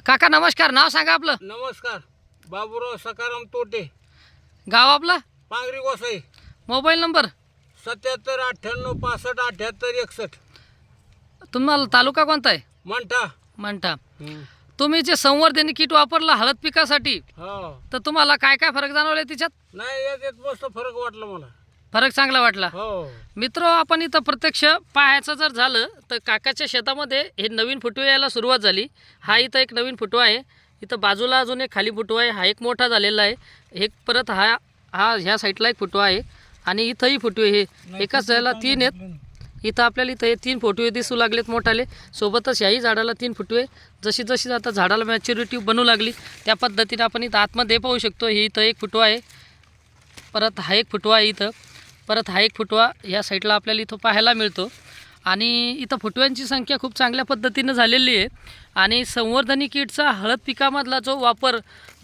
काका नमस्कार, नाव सांगा आपलं. नमस्कार. बाबूराव सकाराम तोटे, गाव आपलं, पांगरी गोसाई. Mobile number. 77 98 65 78 61. तुम्हाला तालुका कोणता आहे? म्हणता. म्हणता. तुम्ही जे संवर्धनी किट वापरलं हळद पिकासाठी, हो. तर तुम्हाला काय काय फरक जाणवले त्याच्यात? नाही याच्यात मस्त फरक वाटला मला. फरक चांगला वाटला. हो. मित्र, आपण इथं प्रत्यक्ष पाहायचं जर झालं तर काकाच्या शेतामध्ये हे नवीन फुटवे यायला सुरुवात झाली. हा इथं एक नवीन फुटवा आहे, इथं बाजूला अजून एक खाली फुटवा आहे, हा एक मोठा झालेला आहे. एक परत हा हा ह्या साईडला एक फुटवा आहे आणि इथंही फुटवे हे एकाच याला 3 आहेत. इथं आपल्याला इथं हे 3 फुटवे दिसू लागलेत मोठाले. सोबतच याही झाडाला 3 फुटवे. जशी जशी आता झाडाला मॅच्युरिटी बनू लागली त्या पद्धतीने आपण इथं आतमध्ये पाहू शकतो. हे इथं एक फुटवा आहे, परत हा एक फुटवा आहे, इथं परत हा एक फुटवा या साईडला आपल्याला इथं पाहायला मिळतो. आणि इथं फुटव्यांची संख्या खूप चांगल्या पद्धतीनं झालेली आहे. आणि संवर्धनी किटचा हळद पिकामधला जो वापर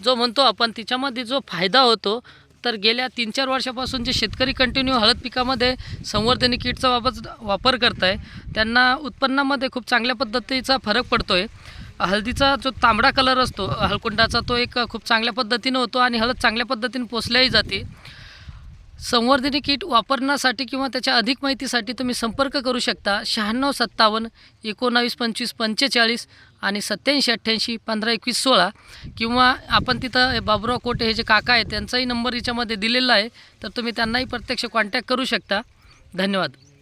जो म्हणतो आपण, तिच्यामध्ये जो फायदा होतो, तर गेल्या 3-4 वर्षापासून जे शेतकरी कंटिन्यू हळद पिकामध्ये संवर्धनी किटचा वापर करत आहे त्यांना उत्पन्नामध्ये खूप चांगल्या पद्धतीचा फरक पडतो आहे. हळदीचा जो तांबडा कलर असतो हळकुंडाचा, तो एक खूप चांगल्या पद्धतीनं होतो आणि हळद चांगल्या पद्धतीने पोचल्याही जाते. संवर्धनी किट वापरण्यासाठी किंवा त्याच्या अधिक माहितीसाठी तुम्ही संपर्क करू शकता 96 57 19 25 45 आणि 87 88 15 21 16. किंवा आपण तिथं बाबूराव कोटे हे जे काका आहेत त्यांचाही नंबर याच्यामध्ये दिलेला आहे, तर तुम्ही त्यांनाही प्रत्यक्ष कॉन्टॅक्ट करू शकता. धन्यवाद.